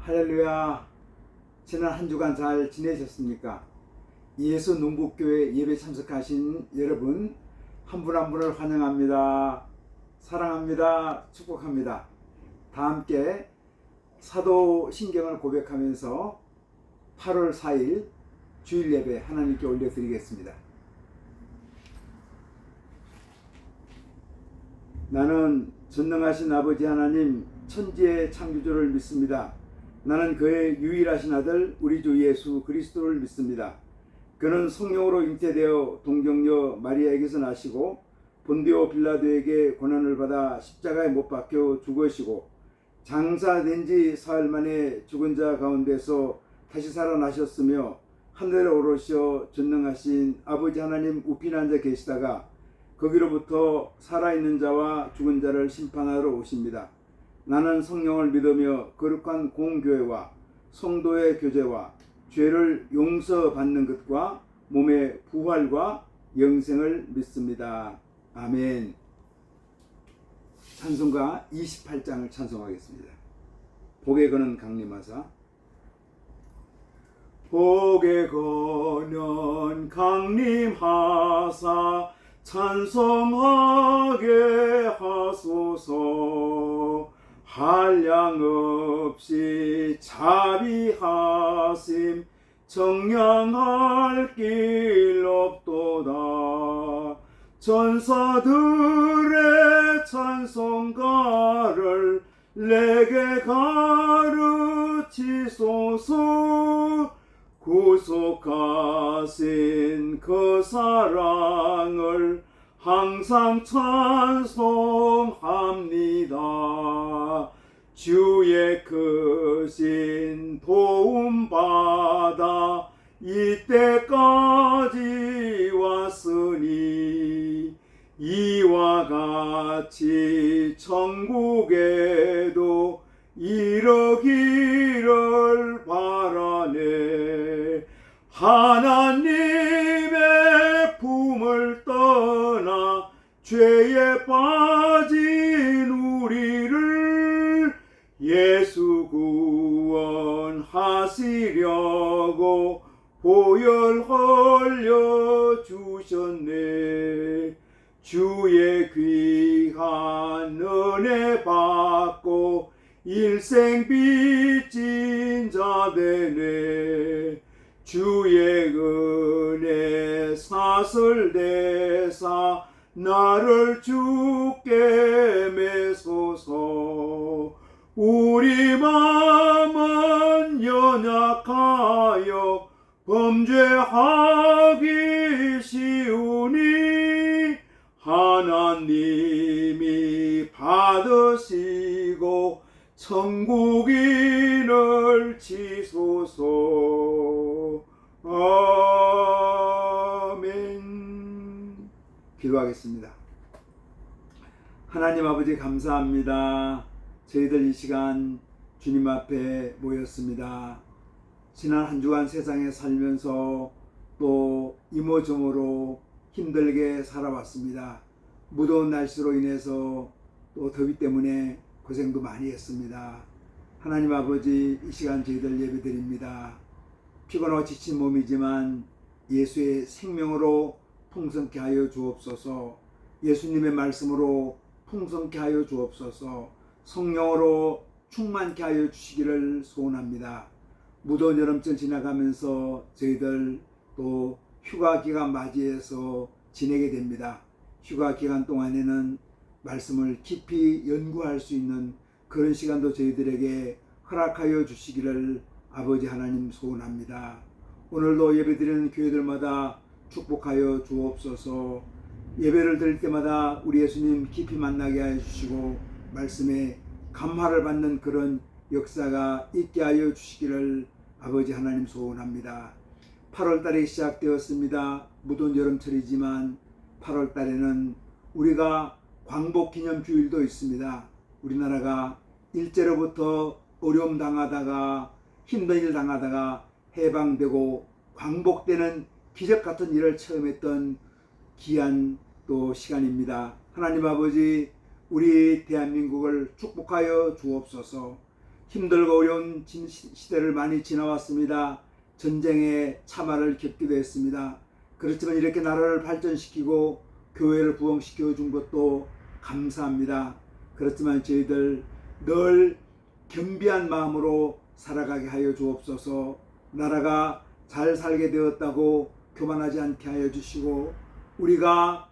할렐루야. 지난 한 주간 잘 지내셨습니까? 예수 농복교회 예배 참석하신 여러분 한 분 한 분을 환영합니다. 사랑합니다. 축복합니다. 다 함께 사도신경을 고백하면서 8월 4일 주일 예배 하나님께 올려드리겠습니다. 나는 전능하신 아버지 하나님 천지의 창조주를 믿습니다. 나는 그의 유일하신 아들 우리 주 예수 그리스도를 믿습니다. 그는 성령으로 잉태되어 동정녀 마리아에게서 나시고 본디오 빌라도에게 고난을 받아 십자가에 못 박혀 죽으시고 장사된 지 사흘 만에 죽은 자 가운데서 다시 살아나셨으며 하늘에 오르셔 전능하신 아버지 하나님 우편에 앉아 계시다가 거기로부터 살아있는 자와 죽은 자를 심판하러 오십니다. 나는 성령을 믿으며 거룩한 공교회와 성도의 교제와 죄를 용서받는 것과 몸의 부활과 영생을 믿습니다. 아멘. 찬송가 28장을 찬송하겠습니다. 복에 거는 강림하사. 복에 거는 강림하사 찬송하게 하소서. 한량없이 자비하심 정량할 길 없도다. 전사들의 찬송가를 내게 가르치소서. 구속하신 그 사랑을 항상 찬송합니다. 주의 크신 도움받아 이때까지 왔으니 이와 같이 천국에도 이르기를 바라네. 하나님의 품을 떠나 죄에 빠진 우리를 예수 구원하시려고 보혈 흘려 주셨네. 주의 귀한 은혜 받고 일생 빚진 자 되네. 주의 은혜 사슬대사 나를 주께 메소서. 우리 마음은 연약하여 범죄하기 쉬우니 하나님이 받으시고 천국인을 치소서. 아멘. 기도하겠습니다. 하나님 아버지 감사합니다. 저희들 이 시간 주님 앞에 모였습니다. 지난 한 주간 세상에 살면서 또 이모저모로 힘들게 살아왔습니다. 무더운 날씨로 인해서 또 더위 때문에 고생도 많이 했습니다. 하나님 아버지 이 시간 저희들 예배드립니다. 피곤하고 지친 몸이지만 예수의 생명으로 풍성케 하여 주옵소서. 예수님의 말씀으로 풍성케 하여 주옵소서. 성령으로 충만케 하여 주시기를 소원합니다. 무더운 여름철 지나가면서 저희들 또 휴가 기간 맞이해서 지내게 됩니다. 휴가 기간 동안에는 말씀을 깊이 연구할 수 있는 그런 시간도 저희들에게 허락하여 주시기를 아버지 하나님 소원합니다. 오늘도 예배드리는 교회들마다 축복하여 주옵소서. 예배를 드릴 때마다 우리 예수님 깊이 만나게 하여 주시고 말씀에 감화를 받는 그런 역사가 있게 하여 주시기를 아버지 하나님 소원합니다. 8월달에 시작되었습니다. 무더운 여름철이지만 8월달에는 우리가 광복기념주일도 있습니다. 우리나라가 일제로부터 어려움 당하다가 힘든 일 당하다가 해방되고 광복되는 기적 같은 일을 처음 했던 귀한 또 시간입니다. 하나님 아버지 우리 대한민국을 축복하여 주옵소서. 힘들고 어려운 시대를 많이 지나왔습니다. 전쟁의 참화를 겪기도 했습니다. 그렇지만 이렇게 나라를 발전시키고 교회를 부흥시켜 준 것도 감사합니다. 그렇지만 저희들 늘 겸비한 마음으로 살아가게 하여 주옵소서. 나라가 잘 살게 되었다고 교만하지 않게 하여 주시고, 우리가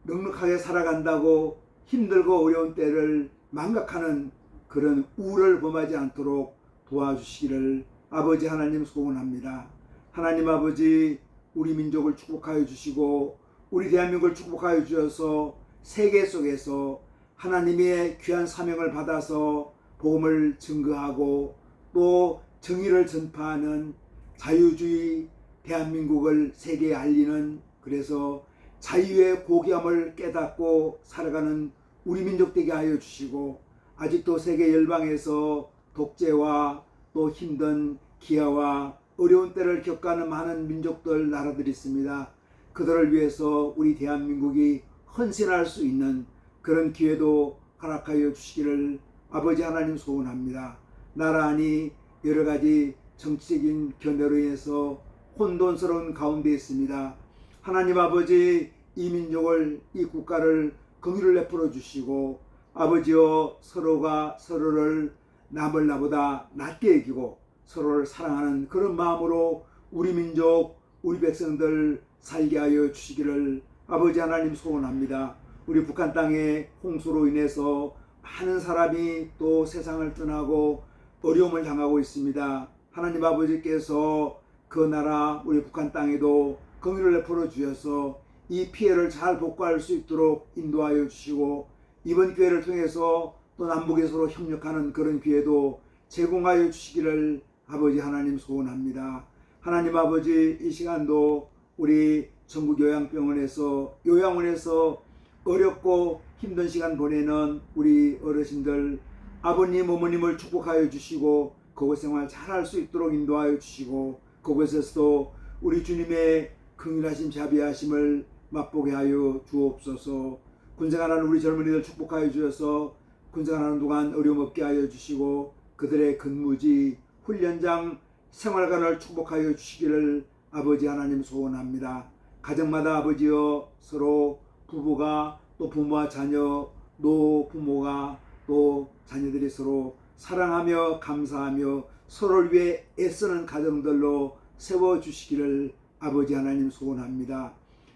넉넉하게 살아간다고 힘들고 어려운 때를 망각하는 그런 우를 범하지 않도록 도와주시기를 아버지 하나님 소원합니다. 하나님 아버지, 우리 민족을 축복하여 주시고 우리 대한민국을 축복하여 주셔서 세계 속에서 하나님의 귀한 사명을 받아서 복음을 증거하고 또 정의를 전파하는 자유주의 대한민국을 세계에 알리는, 그래서 자유의 고귀함을 깨닫고 살아가는 우리 민족 되게 하여 주시고, 아직도 세계 열방에서 독재와 또 힘든 기아와 어려운 때를 겪어가는 많은 민족들, 나라들이 있습니다. 그들을 위해서 우리 대한민국이 헌신할 수 있는 그런 기회도 허락하여 주시기를 아버지 하나님 소원합니다. 나라 안이 여러 가지 정치적인 견해로 인해서 혼돈스러운 가운데 있습니다. 하나님 아버지, 이 민족을, 이 국가를 긍휼을 베풀어 주시고, 아버지여, 서로가 서로를 남을 나보다 낮게 여기고 서로를 사랑하는 그런 마음으로 우리 민족, 우리 백성들 살게 하여 주시기를 아버지 하나님 소원합니다. 우리 북한 땅의 홍수로 인해서 많은 사람이 또 세상을 떠나고 어려움을 당하고 있습니다. 하나님 아버지께서 그 나라 우리 북한 땅에도 긍휼을 베풀어 주셔서 이 피해를 잘 복구할 수 있도록 인도하여 주시고, 이번 기회를 통해서 또 남북에 서로 협력하는 그런 기회도 제공하여 주시기를 아버지 하나님 소원합니다. 하나님 아버지, 이 시간도 우리 전국 요양병원에서 요양원에서 어렵고 힘든 시간 보내는 우리 어르신들, 아버님 어머님을 축복하여 주시고 그곳 생활 잘할 수 있도록 인도하여 주시고, 그곳에서도 우리 주님의 긍휼하심 자비하심을 맛보게 하여 주옵소서. 군생활하는 우리 젊은이들 축복하여 주셔서 군생활하는 동안 어려움 없게 하여 주시고, 그들의 근무지, 훈련장, 생활관을 축복하여 주시기를 아버지 하나님 소원합니다. 가정마다 아버지여, 서로 부부가 또 부모와 자녀, 노부모가 또 자녀들이 서로 사랑하며 감사하며 서로를 위해 애쓰는 가정들로 세워주시기를 아버지 하나님 소원합니다.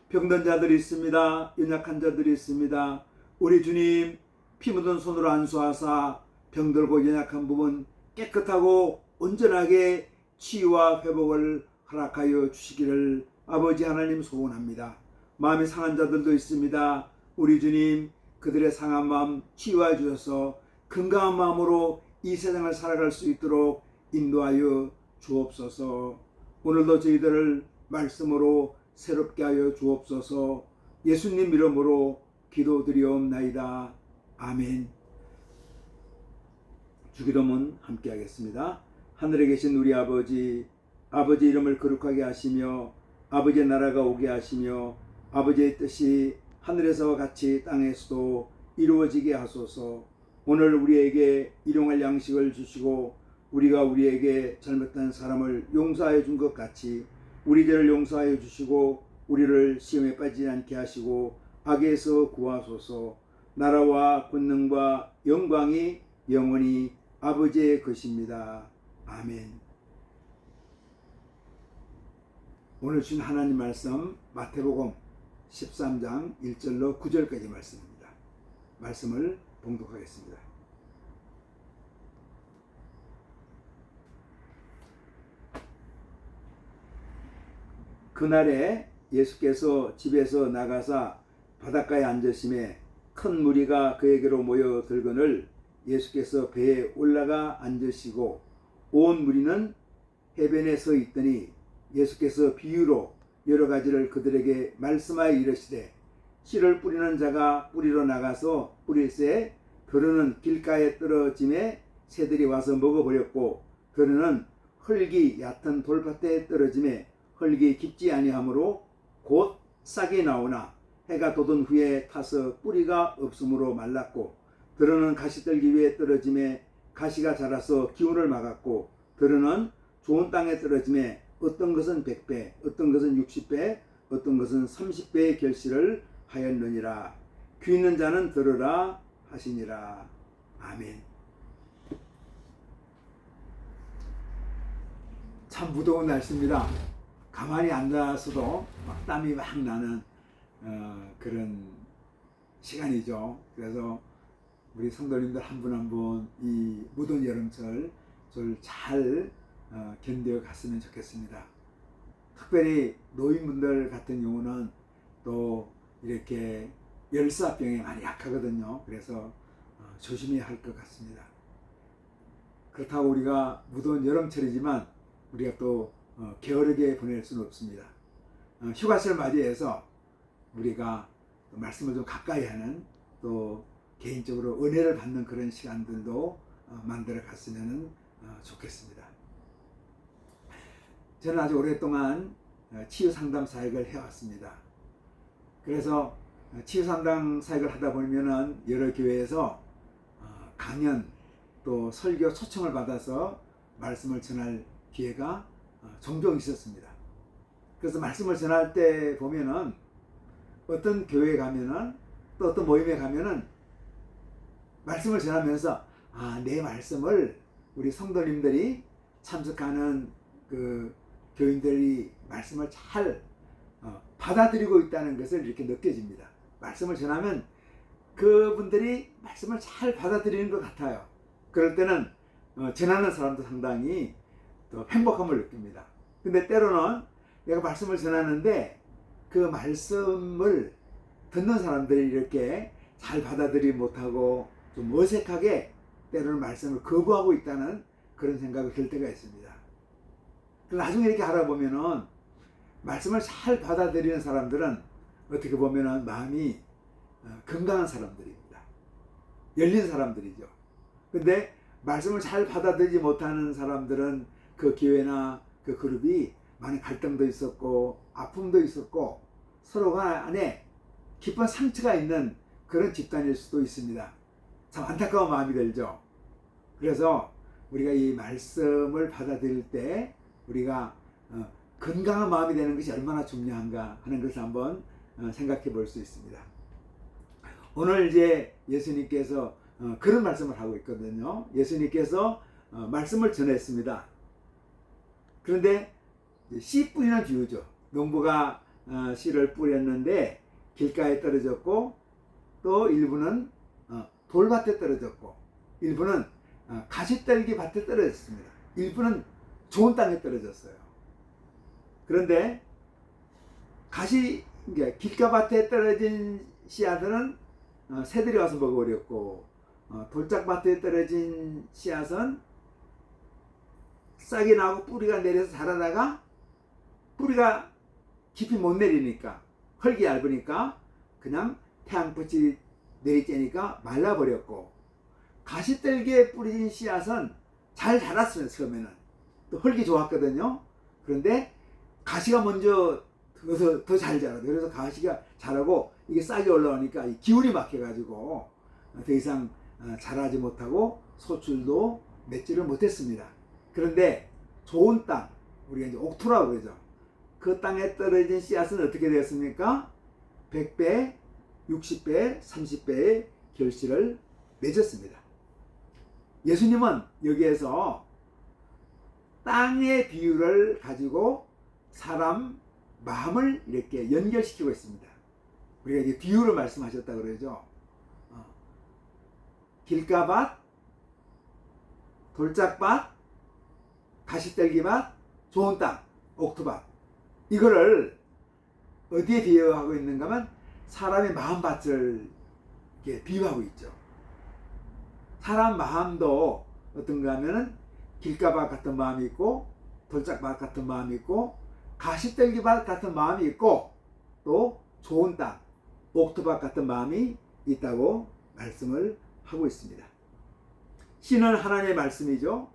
병든 자들이 있습니다. 연약한 자들이 있습니다. 우리 주님, 피 묻은 손으로 안수하사 병들고 연약한 부분 깨끗하고 온전하게 치유와 회복을 허락하여 주시기를 아버지 하나님 소원합니다. 마음이 상한 자들도 있습니다. 우리 주님, 그들의 상한 마음 치유해 주셔서 건강한 마음으로 이 세상을 살아갈 수 있도록 인도하여 주옵소서. 오늘도 저희들을 말씀으로 새롭게 하여 주옵소서. 예수님 이름으로 기도드리옵나이다. 아멘. 주기도문 함께 하겠습니다. 하늘에 계신 우리 아버지, 아버지 이름을 거룩하게 하시며 아버지의 나라가 오게 하시며 아버지의 뜻이 하늘에서와 같이 땅에서도 이루어지게 하소서. 오늘 우리에게 일용할 양식을 주시고 우리가 우리에게 잘못한 사람을 용서하여 준 것 같이 우리 죄를 용서하여 주시고 우리를 시험에 빠지지 않게 하시고 악에서 구하소서. 나라와 권능과 영광이 영원히 아버지의 것입니다. 아멘. 오늘 주신 하나님 말씀 마태복음 13장 1절로 9절까지 말씀입니다. 말씀을 봉독하겠습니다. 그날에 예수께서 집에서 나가사 바닷가에 앉으심에 큰 무리가 그에게로 모여 들거늘 예수께서 배에 올라가 앉으시고 온 무리는 해변에 서 있더니 예수께서 비유로 여러 가지를 그들에게 말씀하여 이르시되, 씨를 뿌리는 자가 뿌리러 나가서 뿌릴새 그르는 길가에 떨어짐에 새들이 와서 먹어버렸고, 그르는 흙이 얕은 돌밭에 떨어짐에 흙이 깊지 아니하므로 곧 싹이 나오나 해가 돋은 후에 타서 뿌리가 없으므로 말랐고, 그르는 가시떨기 위에 떨어짐에 가시가 자라서 기운을 막았고 들은 좋은 땅에 떨어짐에 어떤 것은 100배, 어떤 것은 60배, 어떤 것은 30배의 결실을 하였느니라. 귀 있는 자는 들으라 하시니라. 아멘. 참 무더운 날씨입니다. 가만히 앉아서도 막 땀이 막 나는 그런 시간이죠. 그래서 우리 성도님들 한 분 한 분 이 무더운 여름철 잘 견뎌 갔으면 좋겠습니다. 특별히 노인분들 같은 경우는 또 이렇게 열사병에 많이 약하거든요. 그래서 조심해야 할 것 같습니다. 그렇다고 우리가 무더운 여름철이지만 우리가 또 게으르게 보낼 수는 없습니다. 휴가철 맞이해서 우리가 말씀을 좀 가까이 하는 또 개인적으로 은혜를 받는 그런 시간들도 만들어 갔으면 좋겠습니다. 저는 아주 오랫동안 치유 상담 사역을 해왔습니다. 그래서 치유 상담 사역을 하다 보면은 여러 교회에서 강연 또 설교 초청을 받아서 말씀을 전할 기회가 종종 있었습니다. 그래서 말씀을 전할 때 보면은 어떤 교회에 가면은 또 어떤 모임에 가면은 말씀을 전하면서 내 말씀을 우리 성도님들이 참석하는 그 교인들이 말씀을 잘 받아들이고 있다는 것을 이렇게 느껴집니다. 말씀을 전하면 그분들이 말씀을 잘 받아들이는 것 같아요. 그럴 때는 전하는 사람도 상당히 또 행복함을 느낍니다. 근데 때로는 내가 말씀을 전하는데 그 말씀을 듣는 사람들이 이렇게 잘 받아들이지 못하고 좀 어색하게 때로는 말씀을 거부하고 있다는 그런 생각이 들 때가 있습니다. 나중에 이렇게 알아보면은 말씀을 잘 받아들이는 사람들은 어떻게 보면은 마음이 건강한 사람들입니다. 열린 사람들이죠. 근데 말씀을 잘 받아들이지 못하는 사람들은 그 교회나 그 그룹이 많은 갈등도 있었고 아픔도 있었고 서로가 안에 깊은 상처가 있는 그런 집단일 수도 있습니다. 참 안타까운 마음이 들죠. 그래서 우리가 이 말씀을 받아들일 때 우리가 건강한 마음이 되는 것이 얼마나 중요한가 하는 것을 한번 생각해 볼 수 있습니다. 오늘 이제 예수님께서 그런 말씀을 하고 있거든요. 예수님께서 말씀을 전했습니다. 그런데 씨 뿌리는 비유죠. 농부가 씨를 뿌렸는데 길가에 떨어졌고 또 일부는 돌밭에 떨어졌고 일부는 가시떨기 밭에 떨어졌습니다. 일부는 좋은 땅에 떨어졌어요. 그런데 길가밭에 떨어진 씨앗은 새들이 와서 먹어버렸고 돌짝밭에 떨어진 씨앗은 싹이 나고 뿌리가 내려서 자라다가 뿌리가 깊이 못 내리니까 흙이 얇으니까 그냥 태양빛이 내리쬐니까 말라버렸고 가시떨기에 뿌린 씨앗은 잘 자랐어요. 처음에는 또 흙이 좋았거든요. 그런데 가시가 먼저 더 잘 자라요. 그래서 가시가 자라고 이게 싹이 올라오니까 기운이 막혀가지고 더 이상 자라지 못하고 소출도 맺지를 못했습니다. 그런데 좋은 땅, 우리가 이제 옥토라고 그러죠. 그 땅에 떨어진 씨앗은 어떻게 되었습니까? 100배, 60배, 30배의 결실을 맺었습니다. 예수님은 여기에서 땅의 비유를 가지고 사람 마음을 이렇게 연결시키고 있습니다. 우리가 이제 비유를 말씀하셨다고 그러죠. 길가밭, 돌짝밭, 가시떨기밭, 좋은 땅, 옥토밭. 이거를 어디에 비유하고 있는가 하면 사람의 마음밭을 이렇게 비유하고 있죠. 사람 마음도 어떤가 하면은 길가밭 같은 마음이 있고 돌짝밭 같은 마음이 있고 가시떨기밭 같은 마음이 있고 또 좋은 땅, 옥토밭 같은 마음이 있다고 말씀을 하고 있습니다. 씨는 하나님의 말씀이죠.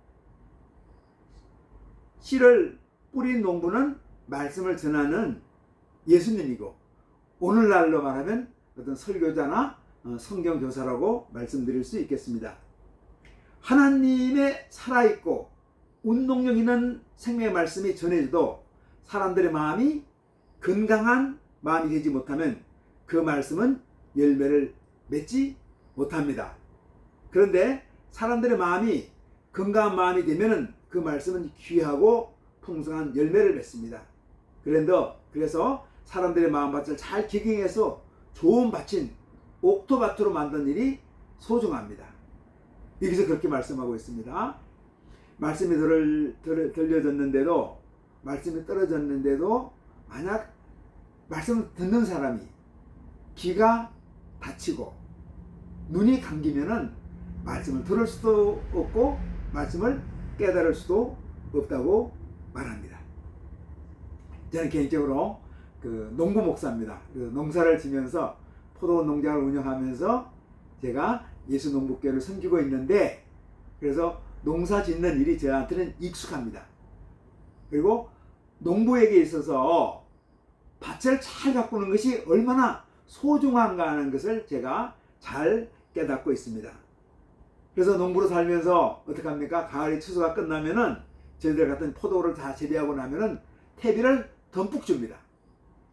씨를 뿌린 농부는 말씀을 전하는 예수님이고 오늘날로 말하면 어떤 설교자나 성경교사라고 말씀드릴 수 있겠습니다. 하나님의 살아있고 운동력 있는 생명의 말씀이 전해져도 사람들의 마음이 건강한 마음이 되지 못하면 그 말씀은 열매를 맺지 못합니다. 그런데 사람들의 마음이 건강한 마음이 되면 그 말씀은 귀하고 풍성한 열매를 맺습니다. 그래서 사람들의 마음밭을 잘 기경해서 좋은 밭인 옥토밭으로 만든 일이 소중합니다. 여기서 그렇게 말씀하고 있습니다. 말씀이 들려졌는데도, 말씀이 떨어졌는데도 만약 말씀을 듣는 사람이 귀가 닫히고 눈이 감기면은 말씀을 들을 수도 없고 말씀을 깨달을 수도 없다고 말합니다. 저는 개인적으로 농부 목사입니다. 농사를 지면서 포도 농장을 운영하면서 제가 예수 농부교회를 섬기고 있는데, 그래서 농사 짓는 일이 저한테는 익숙합니다. 그리고 농부에게 있어서 밭을 잘 가꾸는 것이 얼마나 소중한가 하는 것을 제가 잘 깨닫고 있습니다. 그래서 농부로 살면서 어떻게 합니까? 가을이 추수가 끝나면은 저희들 같은 포도를 다 재배하고 나면은 퇴비를 듬뿍 줍니다.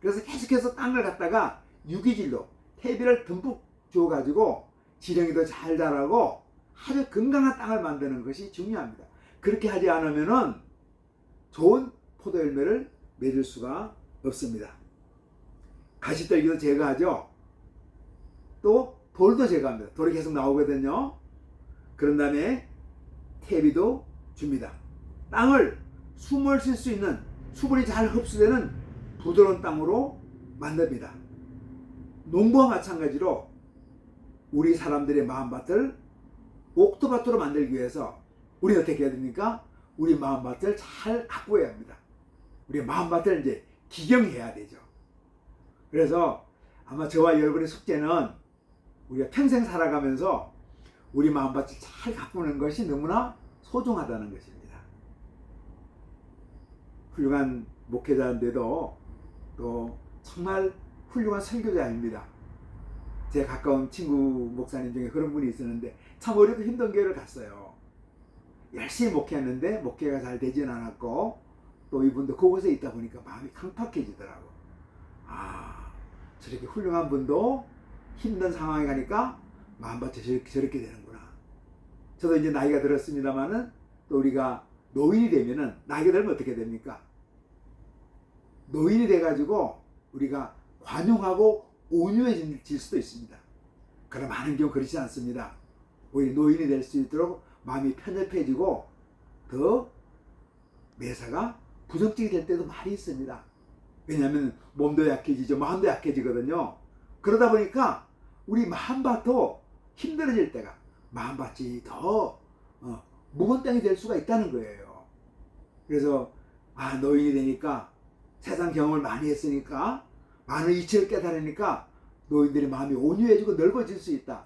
그래서 계속해서 땅을 갖다가 유기질로 퇴비를 듬뿍 줘가지고 지렁이도 잘 자라고 아주 건강한 땅을 만드는 것이 중요합니다. 그렇게 하지 않으면은 좋은 포도 열매를 맺을 수가 없습니다. 가시떨기도 제거하죠. 또 돌도 제거합니다. 돌이 계속 나오거든요. 그런 다음에 퇴비도 줍니다. 땅을 숨을 쉴 수 있는, 수분이 잘 흡수되는 부드러운 땅으로 만듭니다. 농부와 마찬가지로 우리 사람들의 마음밭을 옥토밭으로 만들기 위해서 우리는 어떻게 해야 됩니까? 우리 마음밭을 잘 가꾸어야 합니다. 우리 마음밭을 이제 기경해야 되죠. 그래서 아마 저와 여러분의 숙제는 우리가 평생 살아가면서 우리 마음밭을 잘 가꾸는 것이 너무나 소중하다는 것입니다. 훌륭한 목회자인데도 또 정말 훌륭한 설교자입니다. 제 가까운 친구 목사님 중에 그런 분이 있었는데 참 어려도 힘든 교회를 갔어요. 열심히 목회했는데 목회가 잘 되진 않았고, 또 이분도 그곳에 있다 보니까 마음이 강팍해지더라고. 저렇게 훌륭한 분도 힘든 상황에 가니까 마음밭이 저렇게 되는구나. 저도 이제 나이가 들었습니다만은 또 우리가 노인이 되면은, 나이가 들면 어떻게 됩니까? 노인이 돼가지고 우리가 관용하고 온유해질 수도 있습니다. 그러나 많은 경우 그렇지 않습니다. 오히려 노인이 될 수 있도록 마음이 편협해지고 더 매사가 부정적이 될 때도 많이 있습니다. 왜냐하면 몸도 약해지죠. 마음도 약해지거든요. 그러다 보니까 우리 마음밭도 힘들어질 때가, 마음밭이 더 무거운 땅이 될 수가 있다는 거예요. 그래서 노인이 되니까 세상 경험을 많이 했으니까 많은 이치를 깨달으니까 노인들의 마음이 온유해지고 넓어질 수 있다.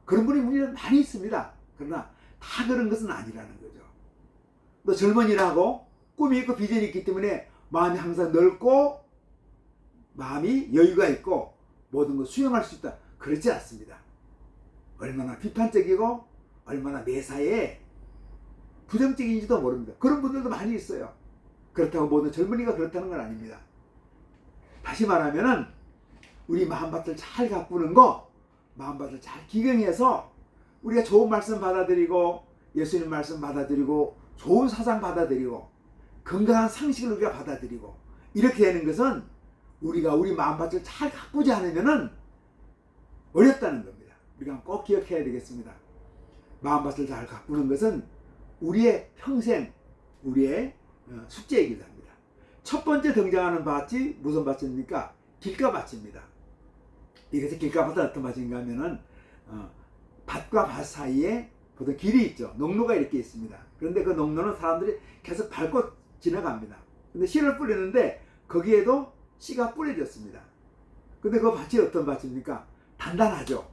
그런 분이 우리는 많이 있습니다. 그러나 다 그런 것은 아니라는 거죠. 또 젊은이라고 꿈이 있고 비전이 있기 때문에 마음이 항상 넓고 마음이 여유가 있고 모든 걸 수용할 수 있다. 그렇지 않습니다. 얼마나 비판적이고 얼마나 매사에 부정적인지도 모릅니다. 그런 분들도 많이 있어요. 그렇다고 모든 젊은이가 그렇다는 건 아닙니다. 다시 말하면은 우리 마음밭을 잘 가꾸는 거, 마음밭을 잘 기경해서 우리가 좋은 말씀 받아들이고 예수님 말씀 받아들이고 좋은 사상 받아들이고 건강한 상식을 우리가 받아들이고 이렇게 되는 것은 우리가 우리 마음밭을 잘 가꾸지 않으면은 어렵다는 겁니다. 우리가 꼭 기억해야 되겠습니다. 마음밭을 잘 가꾸는 것은 우리의 평생, 우리의 숙제이기도 합니다. 첫 번째 등장하는 밭이 무슨 밭입니까? 길가밭입니다. 이것이 길가밭은 어떤 밭인가 하면은 밭과 밭 사이에 보통 길이 있죠. 농로가 이렇게 있습니다. 그런데 그 농로는 사람들이 계속 밟고 지나갑니다. 근데 씨를 뿌리는데 거기에도 씨가 뿌려졌습니다. 근데 그 밭이 어떤 밭입니까? 단단하죠.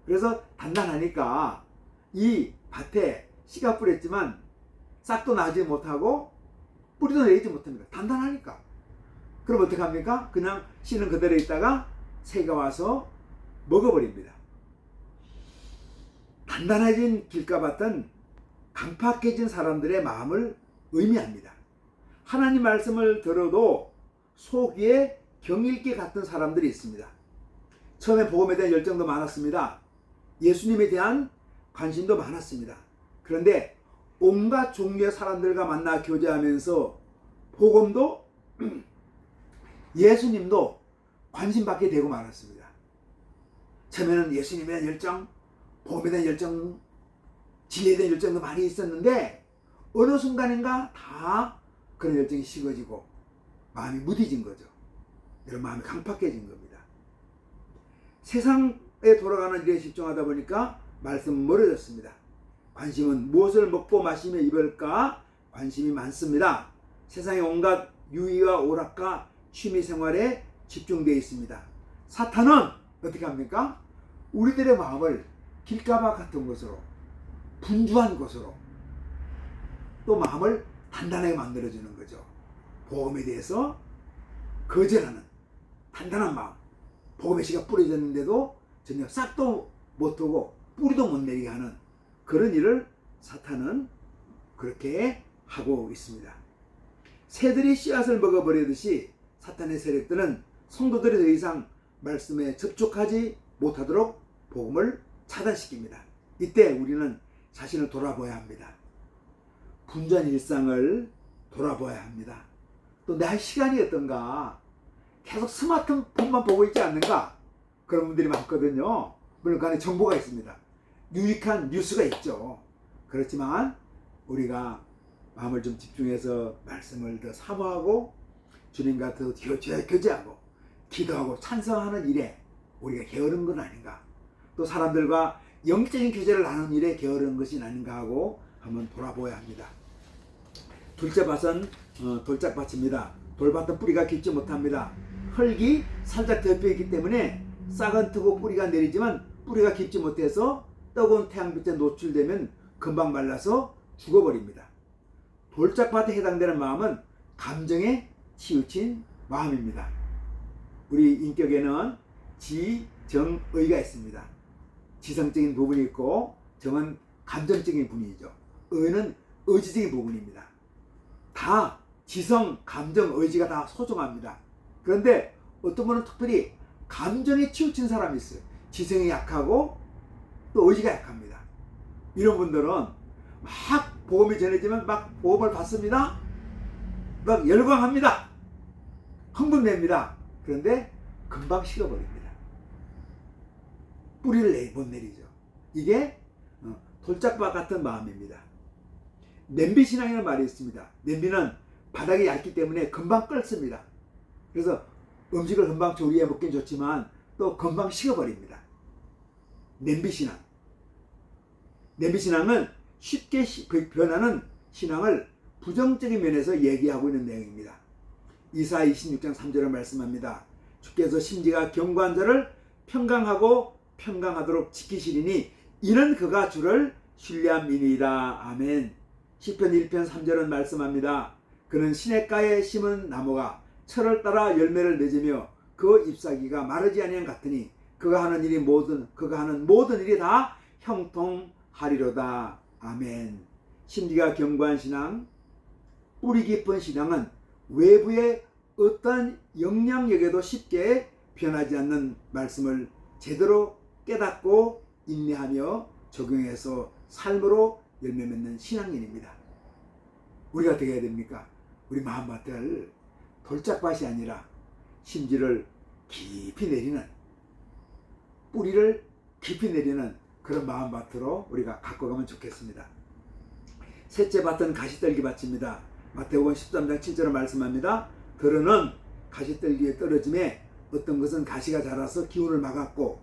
그래서 단단하니까 이 밭에 씨가 뿌렸지만 싹도 나지 못하고 뿌리도 내리지 못합니다. 단단하니까. 그럼 어떻게 합니까? 그냥 씨는 그대로 있다가 새가 와서 먹어버립니다. 단단해진 길가봤던 강팍해진 사람들의 마음을 의미합니다. 하나님 말씀을 들어도 속이에 경읽기 같은 사람들이 있습니다. 처음에 복음에 대한 열정도 많았습니다. 예수님에 대한 관심도 많았습니다. 그런데 온갖 종류의 사람들과 만나 교제하면서 복음도 예수님도 관심받게 되고 말았습니다. 처음에는 예수님에 대한 열정, 복음에 대한 열정, 진리에 대한 열정도 많이 있었는데 어느 순간인가 다 그런 열정이 식어지고 마음이 무뎌진 거죠. 이런 마음이 강팍해진 겁니다. 세상에 돌아가는 일에 집중하다 보니까 말씀은 멀어졌습니다. 관심은 무엇을 먹고 마시며 입을까 관심이 많습니다. 세상의 온갖 유의와 오락과 취미생활에 집중되어 있습니다. 사탄은 어떻게 합니까? 우리들의 마음을 길가방 같은 것으로, 분주한 것으로, 또 마음을 단단하게 만들어주는 거죠. 복음에 대해서 거절하는 단단한 마음, 복음의 씨가 뿌려졌는데도 전혀 싹도 못하고 뿌리도 못 내리게 하는 그런 일을 사탄은 그렇게 하고 있습니다. 새들이 씨앗을 먹어버리듯이 사탄의 세력들은 성도들이 더 이상 말씀에 접촉하지 못하도록 복음을 차단시킵니다. 이때 우리는 자신을 돌아봐야 합니다. 분주한 일상을 돌아봐야 합니다. 또 내 시간이 어떤가? 계속 스마트폰만 보고 있지 않는가? 그런 분들이 많거든요. 물론 그 안에 정보가 있습니다. 유익한 뉴스가 있죠. 그렇지만 우리가 마음을 좀 집중해서 말씀을 더 사모하고 주님과 더 교제하고 기도하고 찬성하는 일에 우리가 게으른 건 아닌가? 또 사람들과 영적인 교제를 나누는 일에 게으른 것이 아닌가 하고 한번 돌아보아야 합니다. 둘째 밭은 돌짝밭입니다. 돌밭은 뿌리가 깊지 못합니다. 흙이 살짝 덮여있기 때문에 싹은 트고 뿌리가 내리지만 뿌리가 깊지 못해서 뜨거운 태양빛에 노출되면 금방 말라서 죽어버립니다. 돌짝밭에 해당되는 마음은 감정에 치우친 마음입니다. 우리 인격에는 지, 정, 의가 있습니다. 지성적인 부분이 있고 정은 감정적인 부분이죠. 의는 의지적인 부분입니다. 다 지성, 감정, 의지가 다 소중합니다. 그런데 어떤 분은 특별히 감정에 치우친 사람이 있어요. 지성이 약하고 또 의지가 약합니다. 이런 분들은 막 복음이 전해지면 막 복음을 받습니다. 막 열광합니다. 흥분됩니다. 그런데 금방 식어버립니다. 뿌리를 못 내리죠. 이게 돌짝밭 같은 마음입니다. 냄비신앙이라는 말이 있습니다. 냄비는 바닥이 얇기 때문에 금방 끓습니다. 그래서 음식을 금방 조리해 먹긴 좋지만 또 금방 식어버립니다. 냄비신앙. 냄비신앙은 쉽게 변하는 신앙을 부정적인 면에서 얘기하고 있는 내용입니다. 이사야 26장 3절을 말씀합니다. 주께서 심지가 견고한 자를 평강하고 평강하도록 지키시리니 이는 그가 주를 신뢰함이니이다. 아멘. 시편 1편 3절은 말씀합니다. 그는 시냇가에 심은 나무가 철을 따라 열매를 맺으며 그 잎사귀가 마르지 아니한 같으니 그가 하는 모든 일이 다 형통하리로다. 아멘. 심지가 견고한 신앙, 뿌리 깊은 신앙은 외부의 어떤 영향력에도 쉽게 변하지 않는 말씀을 제대로 깨닫고 인내하며 적용해서 삶으로 열매 맺는 신앙인입니다. 우리가 어떻게 해야 됩니까? 우리 마음밭을 돌짝밭이 아니라 심지를 깊이 내리는, 뿌리를 깊이 내리는 그런 마음밭으로 우리가 갖고 가면 좋겠습니다. 셋째 밭은 가시떨기밭입니다. 마태복음 13장 7절을 말씀합니다. 들으는 가시떨기에 떨어짐에 어떤 것은 가시가 자라서 기운을 막았고,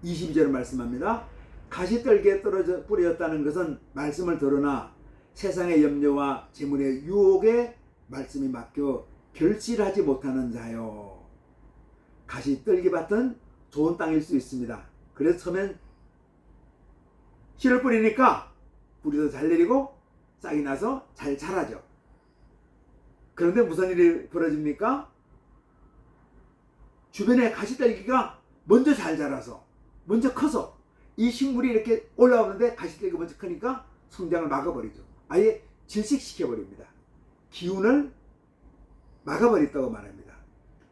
22절을 말씀합니다. 가시떨기에 떨어져 뿌려졌다는 것은 말씀을 들으나 세상의 염려와 재물의 유혹에 말씀이 맡겨 결실하지 못하는 자요. 가시떨기밭은 좋은 땅일 수 있습니다. 그래서 처음엔 씨를 뿌리니까 뿌리도 잘 내리고 싹이 나서 잘 자라죠. 그런데 무슨 일이 벌어집니까? 주변에 가시떨기가 먼저 잘 자라서, 먼저 커서 이 식물이 이렇게 올라오는데 가시떨기가 먼저 크니까 성장을 막아버리죠. 아예 질식시켜버립니다. 기운을 막아버렸다고 말합니다.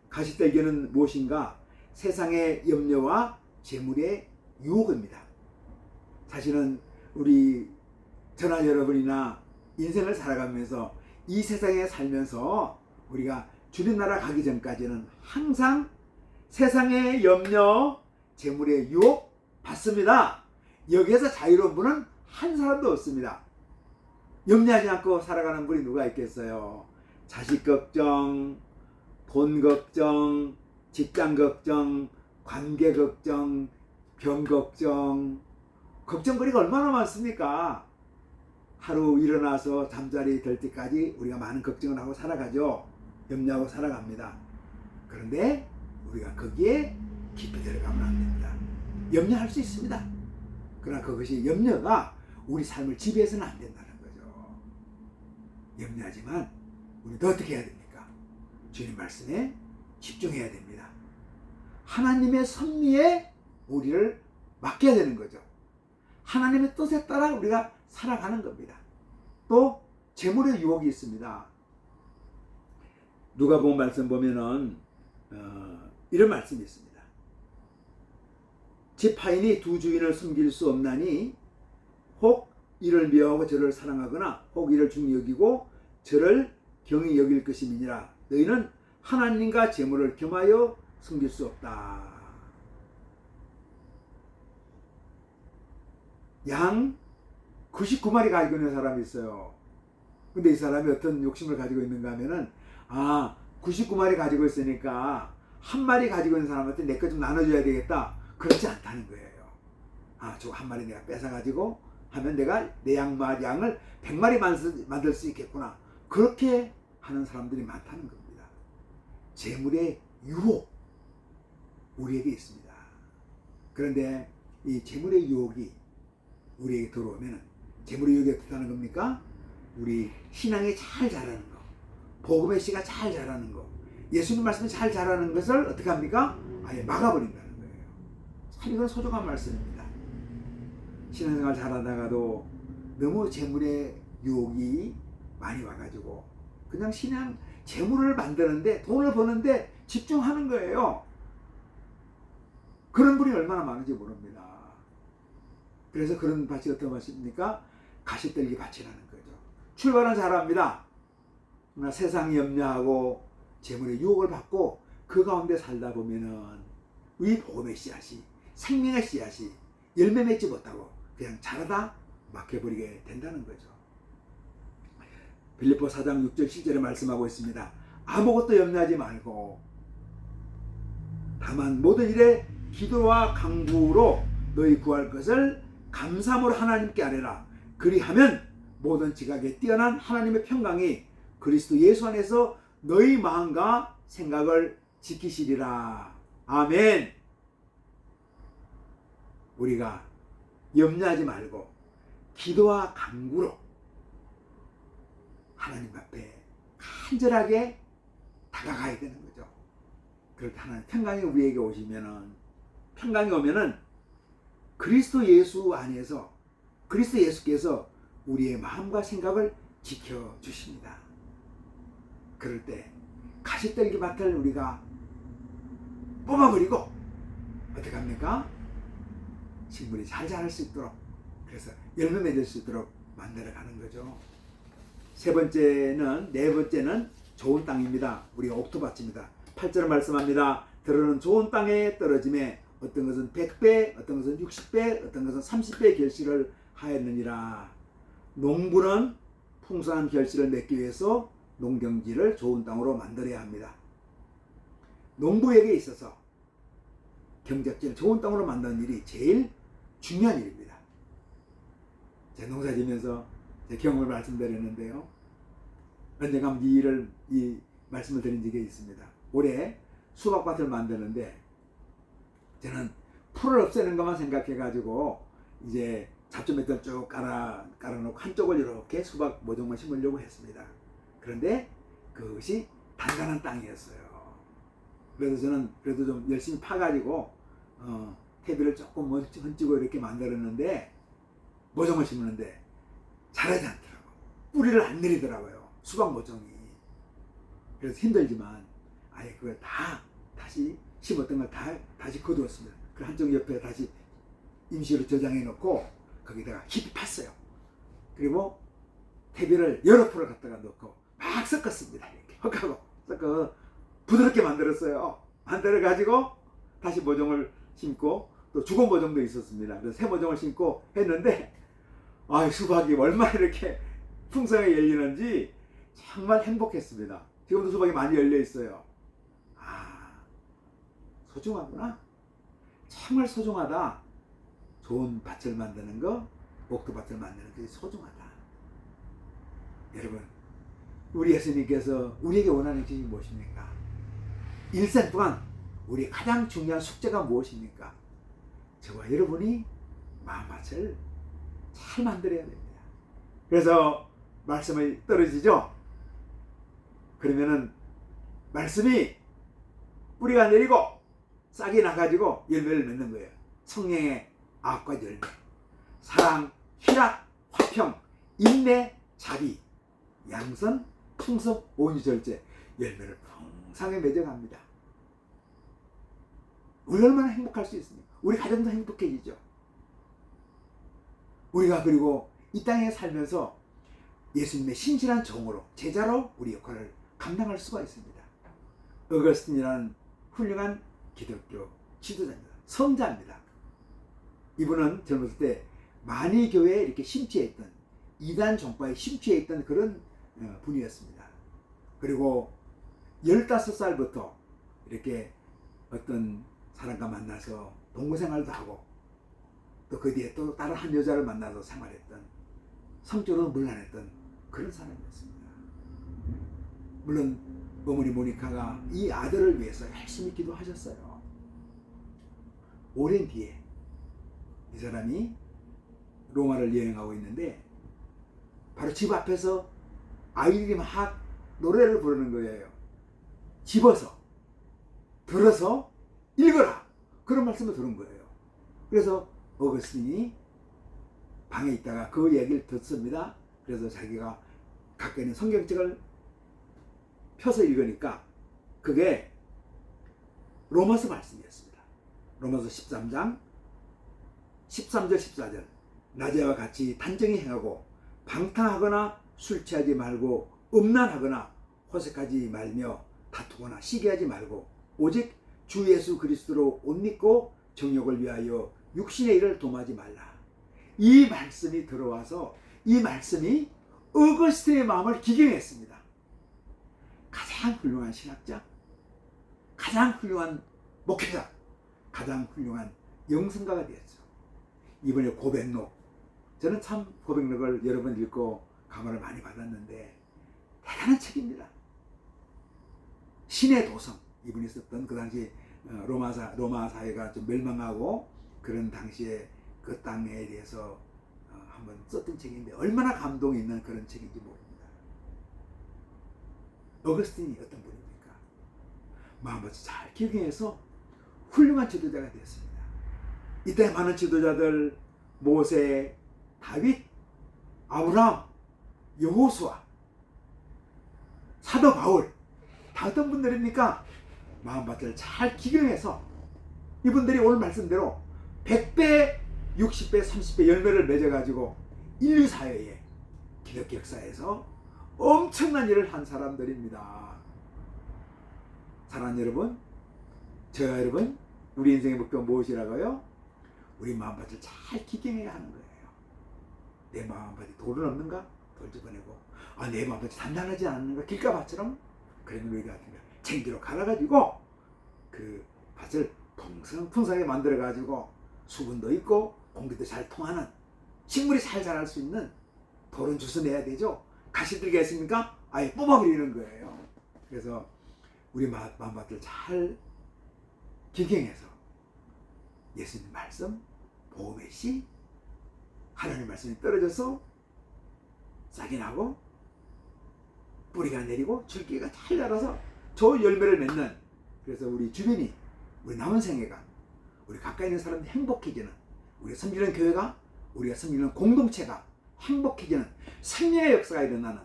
가시떨기는 무엇인가? 세상의 염려와 재물의 유혹입니다. 사실은 우리 전하 여러분이나 인생을 살아가면서 이 세상에 살면서 우리가 주님 나라 가기 전까지는 항상 세상의 염려, 재물의 유혹 받습니다. 여기에서 자유로운 분은 한 사람도 없습니다. 염려하지 않고 살아가는 분이 누가 있겠어요? 자식 걱정, 돈 걱정, 직장 걱정, 관계 걱정, 병 걱정, 걱정거리가 얼마나 많습니까? 하루 일어나서 잠자리 들 때까지 우리가 많은 걱정을 하고 살아가죠. 염려하고 살아갑니다. 그런데 우리가 거기에 깊이 들어가면 안 됩니다. 염려할 수 있습니다. 그러나 그것이 염려가 우리 삶을 지배해서는 안 된다는 거죠. 염려하지만 우리도 어떻게 해야 됩니까? 주님 말씀에 집중해야 됩니다. 하나님의 섭리에 우리를 맡겨야 되는 거죠. 하나님의 뜻에 따라 우리가 살아가는 겁니다. 또 재물의 유혹이 있습니다. 누가복음 말씀 보면은 이런 말씀이 있습니다. 지파인이 두 주인을 숨길 수 없나니 혹 이를 미워하고 저를 사랑하거나 혹 이를 중히 여기고 저를 경히 여길 것임이니라. 너희는 하나님과 재물을 겸하여 숨길 수 없다. 양 99마리 가지고 있는 사람이 있어요. 근데 이 사람이 어떤 욕심을 가지고 있는가 하면은 99마리 가지고 있으니까 한 마리 가지고 있는 사람한테 내 거 좀 나눠줘야 되겠다. 그렇지 않다는 거예요. 저거 한 마리 내가 뺏어가지고 하면 내가 내 양을 100마리 만들 수 있겠구나. 그렇게 하는 사람들이 많다는 겁니다. 재물의 유혹 우리에게 있습니다. 그런데 이 재물의 유혹이 우리에게 들어오면 재물의 유혹이 어떻게 하는 겁니까? 우리 신앙이 잘 자라는 거, 복음의 씨가 잘 자라는 거, 예수님 말씀이 잘 자라는 것을 어떻게 합니까? 아예 막아버린다는 거예요. 참 이건 소중한 말씀입니다. 신앙생활 잘하다가도 너무 재물의 유혹이 많이 와가지고 그냥 신앙 재물을 만드는데 돈을 버는데 집중하는 거예요. 그런 분이 얼마나 많은지 모릅니다. 그래서 그런 밭이 어떤 밭입니까? 가시떨기 밭이라는 거죠. 출발은 잘합니다. 그러나 세상이 염려하고 재물의 유혹을 받고 그 가운데 살다 보면은 이 복음의 씨앗이, 생명의 씨앗이 열매 맺지 못하고 그냥 자라다 막혀버리게 된다는 거죠. 빌립보 4장 6절 7절에 말씀하고 있습니다. 아무것도 염려하지 말고 다만 모든 일에 기도와 간구로 너희 구할 것을 감사함으로 하나님께 아뢰라. 그리하면 모든 지각에 뛰어난 하나님의 평강이 그리스도 예수 안에서 너희 마음과 생각을 지키시리라. 아멘. 우리가 염려하지 말고 기도와 간구로 하나님 앞에 간절하게 다가가야 되는 거죠. 그럴 때 하나님 평강이 우리에게 평강이 오면은 그리스도 예수 안에서 그리스도 예수께서 우리의 마음과 생각을 지켜주십니다. 그럴 때 가시떨기 밭을 우리가 뽑아버리고 어떻게 합니까? 식물이 잘 자랄 수 있도록, 그래서 열매 맺을 수 있도록 만들어가는 거죠. 네 번째는 좋은 땅입니다. 우리가 옥토밭입니다. 8절을 말씀합니다. 들어는 좋은 땅에 떨어짐에 어떤 것은 100배, 어떤 것은 60배, 어떤 것은 30배 결실을 하였느니라. 농부는 풍성한 결실을 맺기 위해서 농경지를 좋은 땅으로 만들어야 합니다. 농부에게 있어서 경작지를 좋은 땅으로 만드는 일이 제일 중요한 일입니다. 제가 농사 지면서 제 경험을 말씀드렸는데요. 언젠가 이 말씀을 드린 적이 있습니다. 올해 수박밭을 만드는데 저는 풀을 없애는 것만 생각해가지고 이제 잡초맷을 쭉 깔아놓고 한쪽을 이렇게 수박 모종만 심으려고 했습니다. 그런데 그것이 단단한 땅이었어요. 그래서 저는 그래도 좀 열심히 파가지고 퇴비를 조금 얹고 이렇게 만들었는데 모종을 심는데 자라지 않더라고. 뿌리를 안 내리더라고요. 수박 모종이. 그래서 힘들지만 아예 그걸 다 다시 심었던 걸 다시 거두었습니다. 그 한쪽 옆에 다시 임시로 저장해 놓고 거기다가 깊이 팠어요. 그리고 퇴비를 여러 풀을 갖다가 넣고 막 섞었습니다. 이렇게 헉하고 섞어 부드럽게 만들었어요. 만들어 가지고 다시 모종을 심고 또 주고 모종도 있었습니다. 그래서 새 모종을 심고 했는데 수박이 얼마나 이렇게 풍성하게 열리는지 정말 행복했습니다. 지금도 수박이 많이 열려 있어요. 소중하구나. 정말 소중하다. 좋은 밭을 만드는 거, 옥토밭을 만드는 것이 소중하다. 여러분, 우리 예수님께서 우리에게 원하는 것이 무엇입니까? 일생 동안 우리 가장 중요한 숙제가 무엇입니까? 저와 여러분이 마음밭을 잘 만들어야 됩니다. 그래서 말씀이 떨어지죠? 그러면은 말씀이 뿌리가 내리고 싹이 나가지고 열매를 맺는 거예요. 성령의 9가지 열매. 사랑, 희락, 화평, 인내, 자비, 양선, 풍성, 온유, 절제. 열매를 풍성하게 맺어갑니다. 우리 얼마나 행복할 수 있습니까? 우리 가정도 행복해지죠. 우리가 그리고 이 땅에 살면서 예수님의 신실한 종으로, 제자로 우리 역할을 감당할 수가 있습니다. 어거스틴이라는 훌륭한 기독교 지도자입니다. 성자입니다. 이분은 젊었을 때 많이 교회에 이렇게 심취했던, 이단 종파에 심취했던 그런 분이었습니다. 그리고 15살부터 이렇게 어떤 사람과 만나서 동거생활도 하고 또 그 뒤에 또 다른 한 여자를 만나서 생활했던, 성적으로 문란했던 그런 사람이었습니다. 물론 어머니 모니카가 이 아들을 위해서 열심히 기도하셨어요. 오랜 뒤에 이 사람이 로마를 여행하고 있는데 바로 집 앞에서 아이들이 막 노래를 부르는 거예요. 집어서 들어서 읽어라, 그런 말씀을 들은 거예요. 그래서 어거스틴이 방에 있다가 그 얘기를 듣습니다. 그래서 자기가 갖고 있는 성경책을 펴서 읽으니까 그게 로마서 말씀이었습니다. 로마서 13장 13절 14절. 낮에와 같이 단정히 행하고 방탕하거나 술 취하지 말고 음란하거나 호색하지 말며 다투거나 시기하지 말고 오직 주 예수 그리스도로 옷 입고 정욕을 위하여 육신의 일을 dom하지 말라. 이 말씀이 들어와서 이 말씀이 어거스틴의 마음을 기경했습니다. 가장 훌륭한 신학자, 가장 훌륭한 목회자, 가장 훌륭한 영성가가 되었죠. 이번에 고백록, 저는 참 고백록을 여러 번 읽고 감화를 많이 받았는데 대단한 책입니다. 신의 도성, 이분이 썼던 그 당시 로마 사회가 좀 멸망하고 그런 당시에 그 땅에 대해서 한번 썼던 책인데 얼마나 감동이 있는 그런 책인지 모릅니다. 어거스틴이 어떤 분입니까? 마음을 잘 기억해서 훌륭한 지도자가 되었습니다. 이때 많은 지도자들, 모세, 다윗, 아브라함, 여호수아, 사도 바울, 다 어떤 분들입니까? 마음밭을 잘 기경해서 이분들이 오늘 말씀대로 100배, 60배, 30배 열매를 맺어가지고 인류 사회에, 기독교 역사에서 엄청난 일을 한 사람들입니다. 사랑하는 여러분, 저와 여러분, 우리 인생의 목표가 무엇이라고요? 우리 마음밭을 잘 기경해야 하는 거예요. 내 마음밭에 돌은 없는가? 돌 집어내고, 내 마음밭이 단단하지 않는가? 길가밭처럼? 그러면 우리가 쟁기로 갈아가지고 그 밭을 풍성하게 만들어가지고 수분도 있고 공기도 잘 통하는, 식물이 잘 자랄 수 있는 돌은 주워내야 되죠. 가시들기가 있습니까? 아예 뽑아버리는 거예요. 그래서 우리 마음밭을 잘 기경해서 예수님 말씀, 보험의 씨, 하나님 말씀이 떨어져서 싹이 나고 뿌리가 내리고 줄기가 잘 자라서 좋은 열매를 맺는, 그래서 우리 주변이, 우리 남은 생애가 우리 가까이 있는 사람들이 행복해지는, 우리가 섬기는 교회가, 우리가 섬기는 공동체가 행복해지는 생명의 역사가 일어나는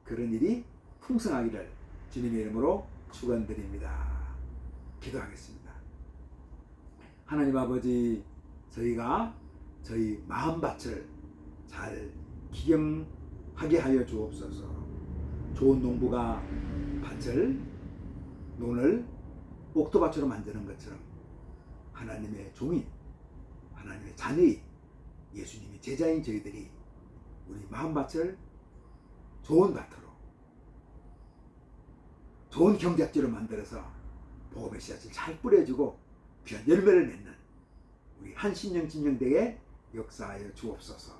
그런 일이 풍성하기를 주님의 이름으로 축원드립니다. 기도하겠습니다. 하나님 아버지, 저희가 저희 마음밭을 잘 기경하게 하여 주옵소서. 좋은 농부가 논을 옥토밭으로 만드는 것처럼 하나님의 종인, 하나님의 자녀인, 예수님의 제자인 저희들이 우리 마음밭을 좋은 밭으로, 좋은 경작지로 만들어서 복음의 씨앗을 잘 뿌려주고 귀한 열매를 맺는 우리 한신령 진영대에 역사하여 주옵소서.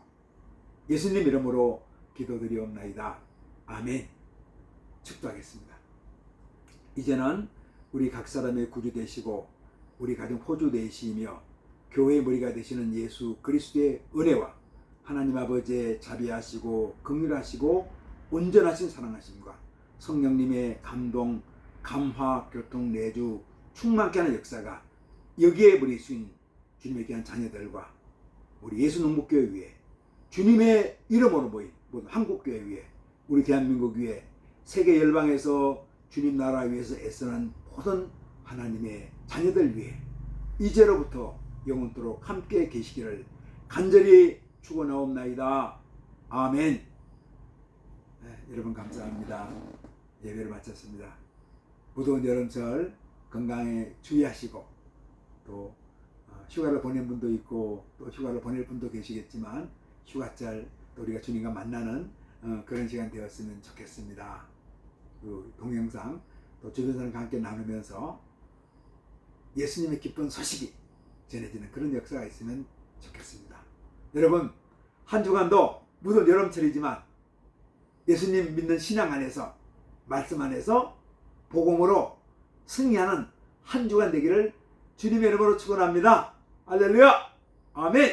예수님 이름으로 기도드리옵나이다. 아멘. 축도하겠습니다. 이제는 우리 각 사람의 구주 되시고 우리 가정 호주 되시며 교회의 머리가 되시는 예수 그리스도의 은혜와 하나님 아버지의 자비하시고 긍휼하시고 온전하신 사랑하심과 성령님의 감동, 감화, 교통, 내주 충만케 하는 역사가 여기에 우리 주님의 귀한 자녀들과 우리 예수 농복교회 위에 주님의 이름으로 모인 모든 한국교회 위에 우리 대한민국 위에 세계 열방에서 주님 나라 위해서 애쓰는 모든 하나님의 자녀들 위해 이제로부터 영원토록 함께 계시기를 간절히 축원하옵나이다. 아멘. 네, 여러분 감사합니다. 예배를 마쳤습니다. 무더운 여름철 건강에 주의하시고 또 휴가를 보낸 분도 있고 또 휴가를 보낼 분도 계시겠지만 휴가철 또 우리가 주님과 만나는 그런 시간 되었으면 좋겠습니다. 그 동영상 또 주변 사람과 함께 나누면서 예수님의 기쁜 소식이 전해지는 그런 역사가 있으면 좋겠습니다. 여러분 한 주간도 무더운 여름철이지만 예수님 믿는 신앙 안에서 말씀 안에서 복음으로 승리하는 한 주간 되기를 주님의 이름으로 축원합니다. 할렐루야. 아멘.